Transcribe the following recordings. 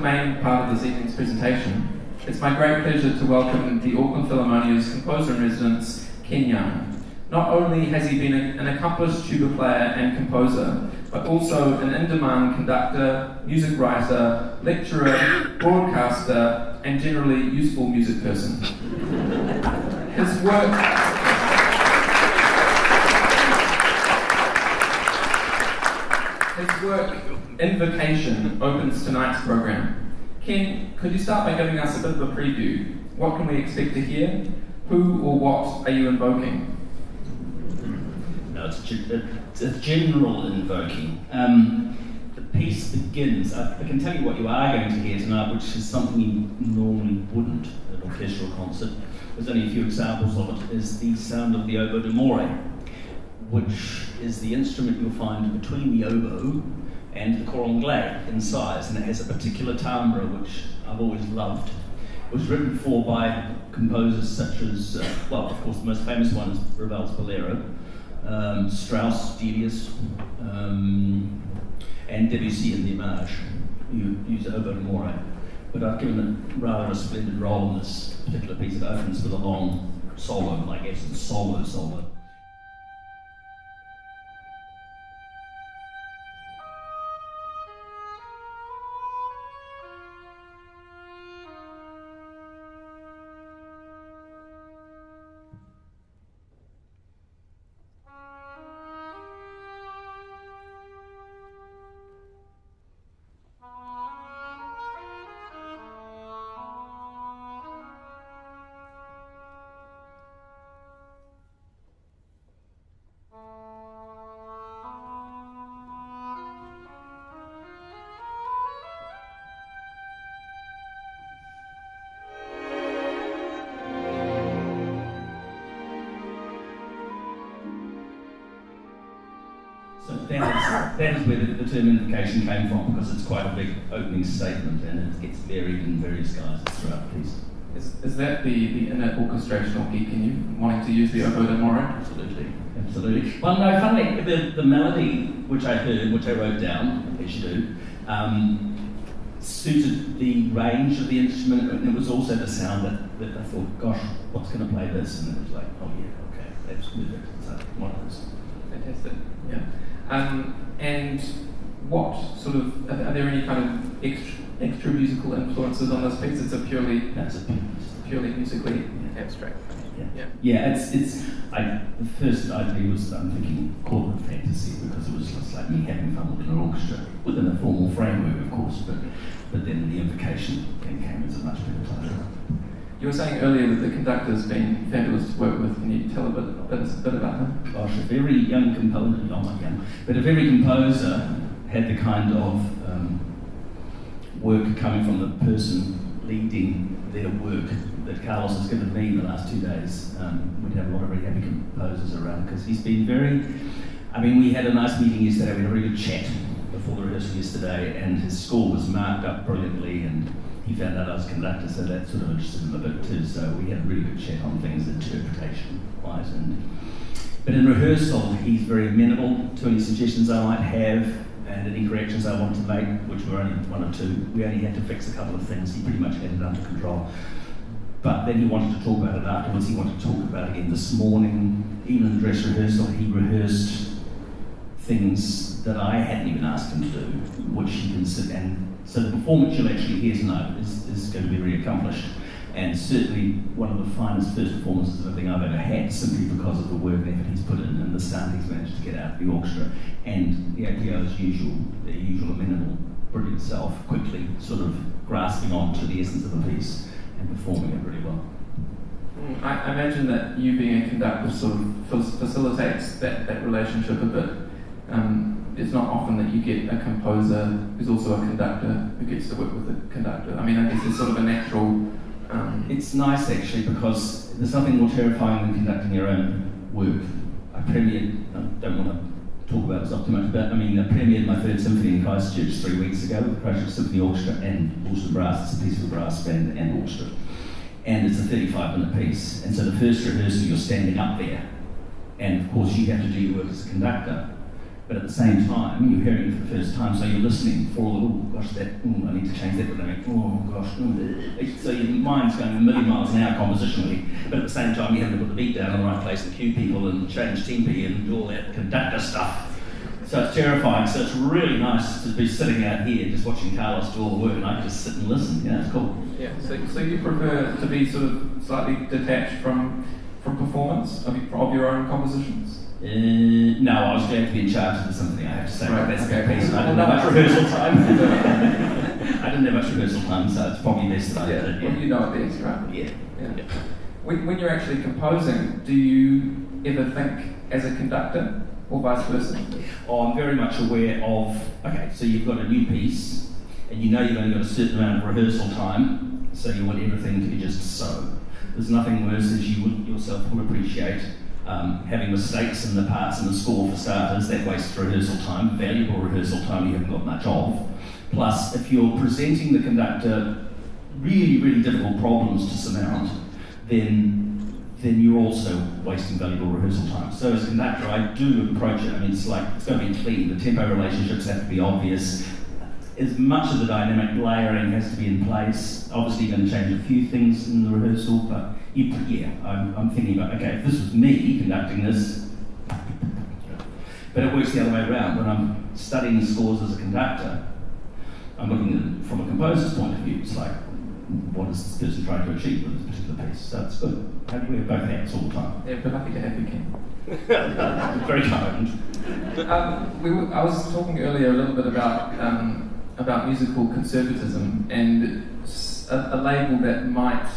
main part of this evening's presentation, it's my great pleasure to welcome the Auckland Philharmonia's composer-in-residence, Ken. Not only has he been an accomplished tuba player and composer, but also an in-demand conductor, music writer, lecturer, broadcaster, and generally useful music person. His work, Invocation, opens tonight's program. Ken, could you start by giving us a bit of a preview? What can we expect to hear? Who or what are you invoking? No, it's a general invoking. The piece begins, I can tell you what you are going to hear tonight, which is something you normally wouldn't at an orchestral concert. There's only a few examples of it, is the sound of the oboe d'amore, which is the instrument you'll find between the oboe and the cor anglais in size, and it has a particular timbre which I've always loved. It was written for by composers such as, well, of course, the most famous one is Ravel's Bolero, Strauss, Delius, and Debussy in the Image, who use oboe d'amore. But I've given it rather a splendid role in this particular piece. It opens with a long solo, I guess it's solo. So that is where the term invocation came from, because it's quite a big opening statement and it gets varied in various guises throughout the piece. Is that the inner orchestrational geek in you, wanting to use the oboe d'amore? Absolutely. Well, no, funnily, the melody which I heard, which I wrote down, as you do, suited the range of the instrument, and it was also the sound that I thought, gosh, what's going to play this? And it was like, oh yeah, okay, that's perfect. So, one of those. Fantastic, yeah. And what sort of, are there any kind of extra musical influences on this piece? It's a purely musically abstract. The first idea was, I'm thinking, call it fantasy, because it was just like me having fun with an orchestra, within a formal framework, of course, but then the invocation then came as a much better pleasure. You were saying earlier that the conductor's been fabulous to work with. Can you tell a bit about him? Gosh, a very young composer, not young, but a very composer had the kind of work coming from the person leading their work that Carlos has given me in the last 2 days. We'd have a lot of very happy composers around, because he's been we had a nice meeting yesterday, we had a very good chat before the rehearsal yesterday, and his score was marked up brilliantly, and he found out I was conductor, so that sort of interested him a bit too. So we had a really good chat on things interpretation-wise. But in rehearsal, he's very amenable to any suggestions I might have and any corrections I wanted to make, which were only one or two. We only had to fix a couple of things. He pretty much had it under control. But then he wanted to talk about it afterwards. He wanted to talk about it again this morning. Even in dress rehearsal, he rehearsed things that I hadn't even asked him to do, which he considered. And so the performance you'll actually hear tonight is going to be very accomplished, and certainly one of the finest first performances of anything I've ever had, simply because of the work and effort he's put in and the sound he's managed to get out of the orchestra, and the APO as usual, their usual amenable, brilliant self, quickly sort of grasping on to the essence of the piece and performing it really well. I imagine that you being a conductor sort of facilitates that relationship a bit. It's not often that you get a composer who's also a conductor who gets to work with a conductor. I guess it's sort of a natural... It's nice actually, because there's nothing more terrifying than conducting your own work. I don't want to talk about this up too much, but I premiered my third symphony in Christchurch 3 weeks ago with the Christchurch Symphony Orchestra and also brass. It's a piece for brass band and orchestra. And it's a 35-minute piece. And so the first rehearsal, you're standing up there. And of course you have to do your work as a conductor. But at the same time, you're hearing it for the first time, so you're listening for all the, oh gosh, that, I need to change that dynamic, oh gosh, so your mind's going a million miles an hour compositionally, but at the same time, you have to put the beat down in the right place and cue people and change tempi and do all that conductor stuff. So it's terrifying. So it's really nice to be sitting out here just watching Carlos do all the work, and I can just sit and listen. Yeah, it's cool. Yeah. So you prefer to be sort of slightly detached from performance of your own compositions? No, I was going to be in charge of the symphony, I have to say. Right, That's okay. a big piece. I didn't have much rehearsal time. I didn't have much rehearsal time, so it's probably best that I did it. Well, you know it best, right? Yeah. When you're actually composing, do you ever think as a conductor or vice versa? Oh, I'm very much aware of, okay, so you've got a new piece, and you know you've only got a certain amount of rehearsal time, so you want everything to be just so. There's nothing worse, as you would yourself would appreciate, having mistakes in the parts and the score for starters. That wastes rehearsal time, valuable rehearsal time you haven't got much of. Plus, if you're presenting the conductor really, really difficult problems to surmount, then you're also wasting valuable rehearsal time. So as a conductor, I do approach it, I mean, it's got to be clean, the tempo relationships have to be obvious. As much of the dynamic layering has to be in place. Obviously you're going to change a few things in the rehearsal, but I'm thinking about, okay, if this was me conducting this, but it works the other way around. When I'm studying scores as a conductor, I'm looking at it from a composer's point of view. It's like, what is this person trying to achieve with this particular piece? So it's good. How do we have both hats all the time? Yeah, we're lucky to have you, Ken. Very kind. I was talking earlier a little bit about musical conservatism and a label that might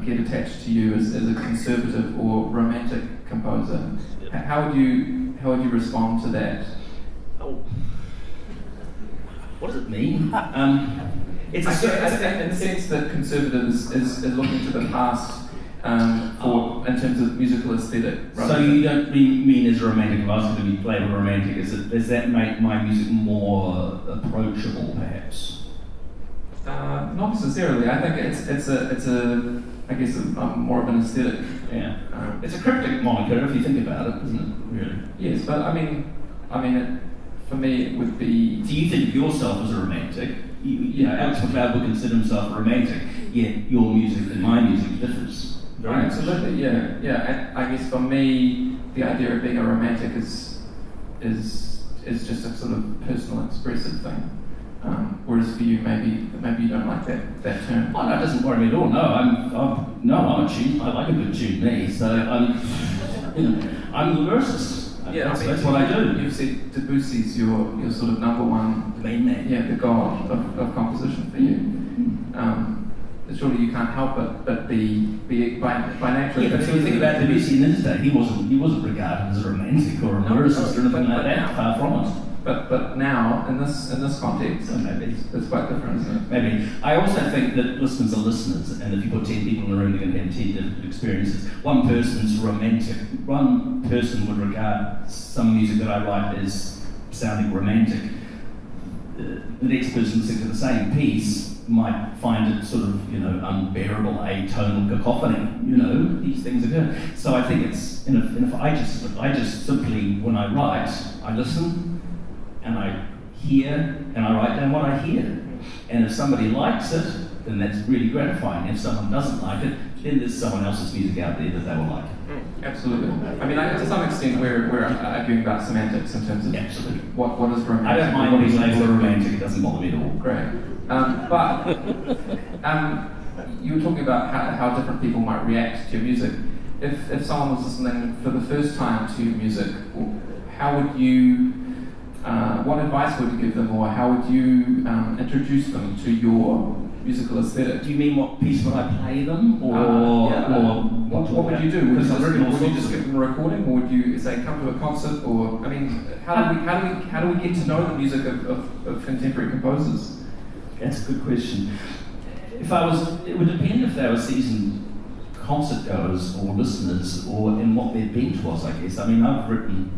get attached to you as a conservative or romantic composer. How would you respond to that? Oh. What does it mean? In the sense that conservatives is looking to the past in terms of musical aesthetic. So you don't mean as a romantic, if I was going to be labelled romantic, does that make my music more approachable, perhaps? Not necessarily. I think it's more of an aesthetic. Yeah. It's a cryptic moniker if you think about it, isn't it? Really. Yes, but I mean, for me it would be. Do you think of yourself as a romantic? You know, Alex McLeod would consider himself a romantic, yet your music and my music differs. Absolutely, yeah. And I guess for me, the idea of being a romantic is just a sort of personal, expressive thing. Whereas for you, maybe you don't like that term. Oh, no, it doesn't worry me at all. No, I'm a tune. I like a good tune, me. So I'm the lyricist. Yeah, that's what I do. You've said Debussy's your sort of number one, main man. Yeah, the god of composition for you. Surely you can't help but be by nature. Yeah, but if you think about Debussy in his day, he wasn't regarded as a romantic or a lyricist or anything like that. Far from it. But now in this context, maybe it's quite different, isn't it? Maybe. I also think that listeners are listeners, and if you put 10 people in the room, they're going to have 10 different experiences. One person's romantic. One person would regard some music that I write as sounding romantic. The next person listening to the same piece might find it sort of, unbearable atonal cacophony. These things occur. So I think it's, if I just simply, when I write, I listen, and I hear, and I write down what I hear. And if somebody likes it, then that's really gratifying. If someone doesn't like it, then there's someone else's music out there that they will like. Absolutely. I mean, to some extent, we're arguing about semantics in terms of absolutely what is romantic. I don't mind being labelled romantic; it doesn't bother me at all. Great. But you were talking about how different people might react to your music. If someone was listening for the first time to your music, how would you? What advice would you give them, or how would you introduce them to your musical aesthetic? Do you mean what piece would I play them, or what would you do? Would you just give them a recording, or would you say come to a concert? Or how do we get to know the music of contemporary composers? That's a good question. It would depend if they were seasoned concert goers or listeners, or in what their bent was, I guess. I mean, I've written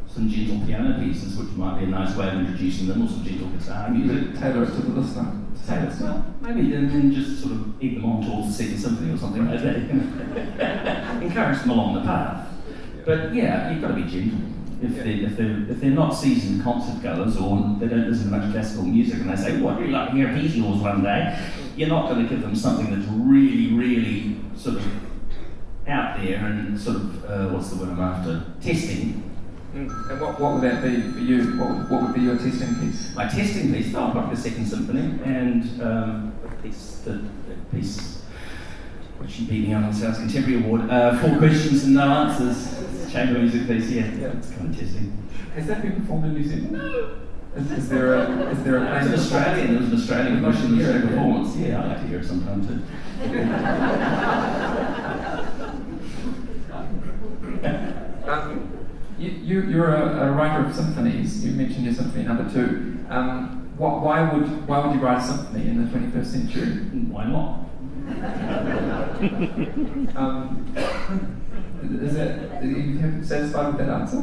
some gentle piano pieces, which might be a nice way of introducing them, or some gentle guitar music. Tailor it to the listener. Well, maybe then just sort of egg them on towards the Second Symphony or something like that. Encourage them along the path. But yeah, you've got to be gentle. If they're not seasoned concert goers or they don't listen to much classical music and they say, "What, you'd like to hear Prieto one day?" You're not going to give them something that's really, really sort of out there and sort of what's the word I'm after? Testing. And what would that be for you? What would be your testing piece? My testing piece, probably the Second Symphony, and the piece which she beat me on the SOUNZ Contemporary Award, 4 questions and no answers. Chamber music piece, yeah, it's kind of testing. Has that been performed in New Zealand? No. Is there a It was Australian. It was an Australian version of the performance. Yeah, I'd like to hear it sometime too. You're a writer of symphonies. You mentioned your symphony number 2. Why would you write a symphony in the 21st century? Why not? Are you satisfied with that answer?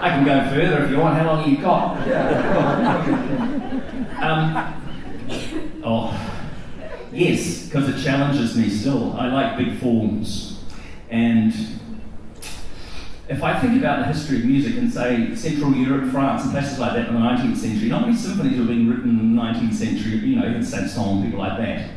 I can go further if you want. How long have you got? Yes, because it challenges me still. I like big forms. And if I think about the history of music in, say, Central Europe, France, and places like that in the 19th century, not many symphonies were being written in the 19th century, you know, in Saint-Saëns, people like that.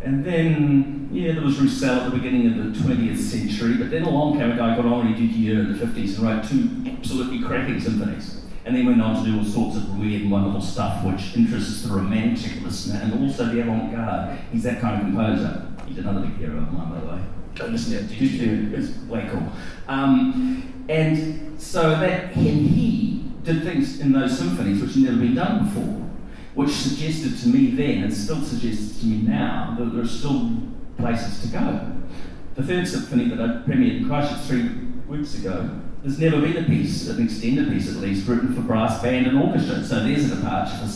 And then, there was Resound at the beginning of the 20th century, but then along came a guy called Henri Dutilleux in the 50s and wrote 2 absolutely cracking symphonies. And then went on to do all sorts of weird and wonderful stuff which interests the romantic listener and also the avant-garde. He's that kind of composer. He's another big hero of mine, by the way. Go listen to Dutilleux, it's way cool. And so that he did things in those symphonies which had never been done before, which suggested to me then, and still suggests to me now, that there are still places to go. The 3rd symphony that I premiered in Christchurch 3 weeks ago, there's never been a piece, an extended piece at least, written for brass band and orchestra, so there's a departure.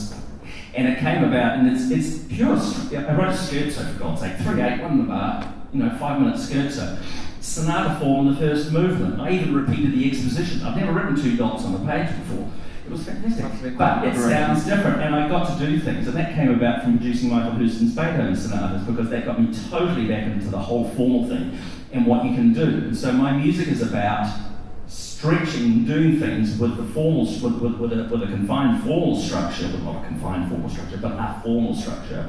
And it came about, and it's pure, I wrote a scherzo for God's sake, 3/8, 1 in the bar, 5-minute scherzo. Sonata form in the 1st movement. I even repeated the exposition. I've never written 2 dots on the page before. It was fantastic. But it sounds different, and I got to do things, and that came about from producing Michael Houston's Beethoven sonatas, because that got me totally back into the whole formal thing and what you can do. And so my music is about stretching, doing things with the formal, with a confined formal structure, well, not a confined formal structure, but a formal structure,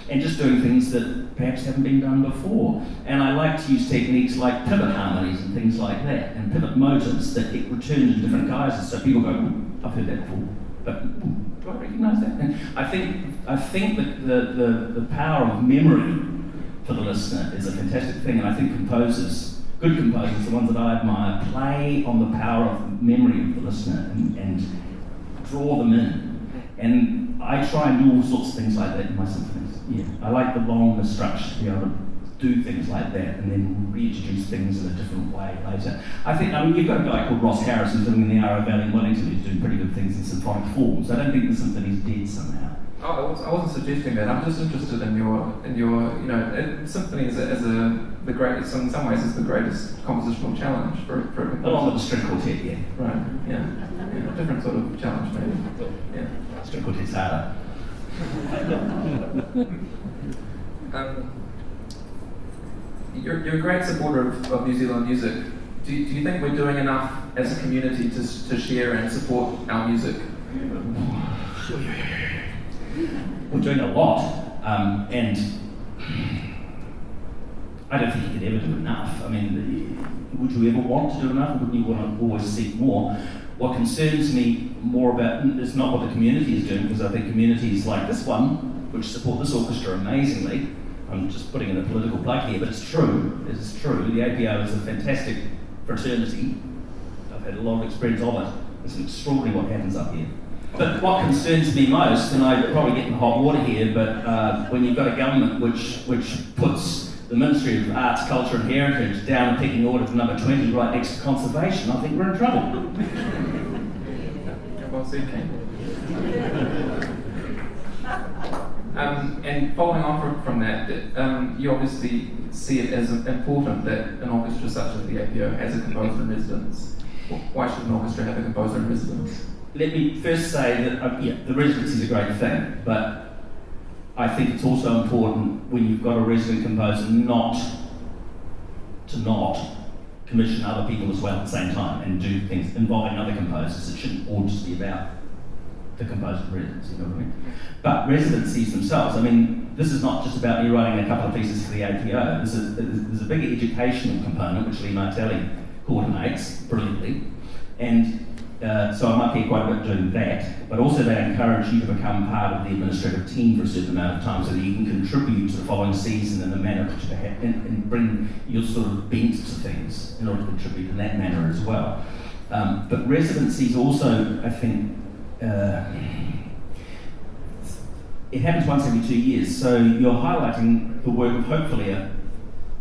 and just doing things that perhaps haven't been done before. And I like to use techniques like pivot harmonies and things like that, and pivot motives that get returned in different guises, so people go, I've heard that before, but do I recognise that? And I think that the power of memory for the listener is a fantastic thing, and I think composers, good composers, the ones that I admire, play on the power of memory of the listener and draw them in. And I try and do all sorts of things like that in my symphonies. Yeah, I like the longer structure to be able to do things like that and then reintroduce things in a different way later. I mean, you've got a guy called Ross Harris who's living in the Yarra Valley in Wellington who's doing pretty good things in symphonic forms. I don't think the symphony's dead somehow. Oh, I wasn't suggesting that. I'm just interested in your symphony as the greatest, in some ways, is the greatest compositional challenge for a composer. Along with the string quartet, yeah. Right, yeah. Different sort of challenge, maybe. Yeah. String quartet's harder. You're a great supporter of New Zealand music. Do you think we're doing enough as a community to share and support our music? We're doing a lot, and I don't think you could ever do enough. I mean, would you ever want to do enough, or wouldn't you want to always seek more? What concerns me more about is not what the community is doing, because I think communities like this one, which support this orchestra amazingly, I'm just putting in a political plug here, but it's true. It's true. The APO is a fantastic fraternity. I've had a lot of experience of it. It's extraordinary what happens up here. But what concerns me most, and I probably get in hot water here, but when you've got a government which puts the Ministry of Arts, Culture and Heritage down a pecking order to number 20 right next to conservation, I think we're in trouble. Well said, Ken. And following on from that, you obviously see it as important that an orchestra such as the APO has a composer in residence. Why should an orchestra have a composer in residence? Let me first say that, the residency is a great thing, but I think it's also important when you've got a resident composer not commission other people as well at the same time and do things involving other composers. It shouldn't all just be about the composer in residence, you know what I mean? But residencies themselves, I mean, this is not just about me writing a couple of pieces for the APO. There's a bigger educational component which Lee Martelli coordinates brilliantly, and so I'm up here quite a bit doing that, but also they encourage you to become part of the administrative team for a certain amount of time so that you can contribute to the following season in a manner which and bring your sort of bent to things in order to contribute in that manner as well. But residencies also, I think, it happens once every 2 years, so you're highlighting the work of hopefully a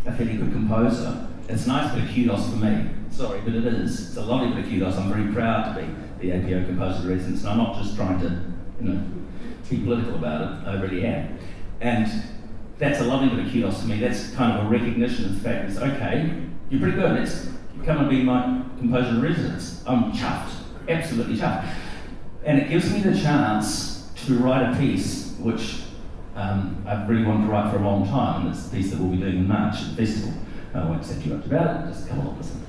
fairly good composer. It's a nice bit of kudos for me. Sorry, but it is. It's a lovely bit of kudos. I'm very proud to be the APO Composer in Residence, and I'm not just trying to, be political about it. I really am. And that's a lovely bit of kudos to me. That's kind of a recognition of the fact that, okay, you're pretty good. Let's come and be my Composer in Residence. I'm chuffed, absolutely chuffed. And it gives me the chance to write a piece which I've really wanted to write for a long time, and it's a piece that we'll be doing in March at the festival. I won't say too much about it, just come along, listen.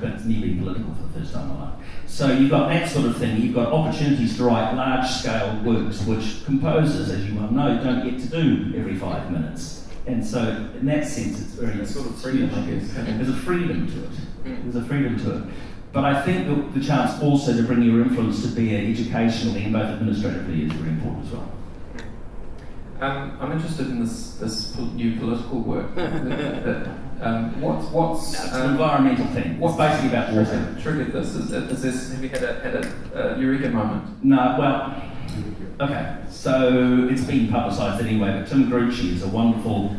But it's me being political for the first time in my life. So you've got that sort of thing. You've got opportunities to write large-scale works, which composers, as you well know, don't get to do every 5 minutes. And so, in that sense, it's very sort of freedom, I guess. There's a freedom to it. There's a freedom to it. But I think the chance also to bring your influence to bear educationally and both administratively is very important as well. I'm interested in this new political work. What's it's an environmental thing. It's basically about water. Triggered this? Have you had a eureka moment? No, well, okay. So it's been publicised anyway. But Tim Grucci is a wonderful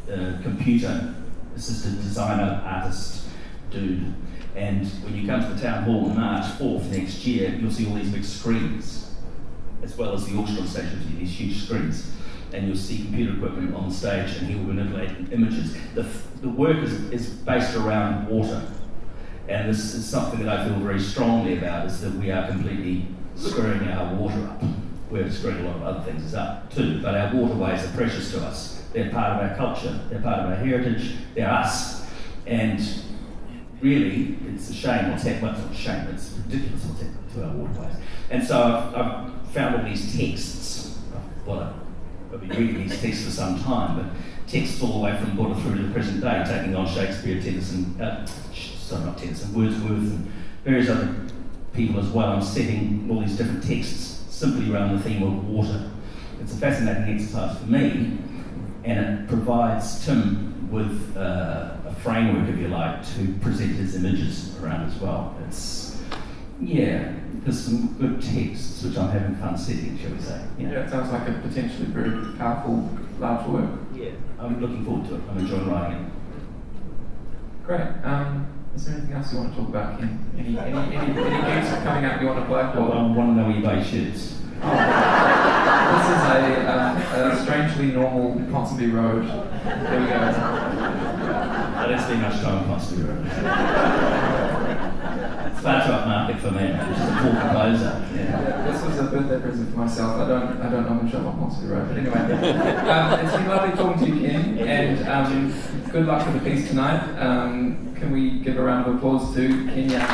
computer-assisted designer, artist, dude. And when you come to the town hall on March 4th next year, you'll see all these big screens, as well as the orchestra stage, these huge screens. And you'll see computer equipment on stage, and he will manipulate images. The work is based around water. And this is something that I feel very strongly about, is that we are completely screwing our water up. We're screwing a lot of other things up too, but our waterways are precious to us. They're part of our culture, they're part of our heritage, they're us. And really, it's a shame what's happened. Well, it's not a shame, it's ridiculous what's happened to our waterways. And so I've found all these texts. I've been reading these texts for some time, but texts all the way from Buddha through to the present day, taking on Shakespeare, Wordsworth, and various other people as well. I'm setting all these different texts simply around the theme of water. It's a fascinating exercise for me, and it provides Tim with a framework, if you like, to present his images around as well. There's some good texts which I'm having fun setting, shall we say. Yeah, it sounds like a potentially very powerful, large work. Yeah, I'm looking forward to it. I'm enjoying writing it. Great. Is there anything else you want to talk about, Ken? Any games coming up you want to play? I want to know where you buy shirts. This is a strangely normal Ponsonby Road. There we go. I don't spend much time on Ponsonby Road. It's far too upmarket for me. I'm just a poor composer. Yeah, this was a birthday present for myself. I don't know much about Ponsonby Road, but anyway. It's been lovely talking to you, Ken, and good luck with the piece tonight. Can we give a round of applause to Ken Young?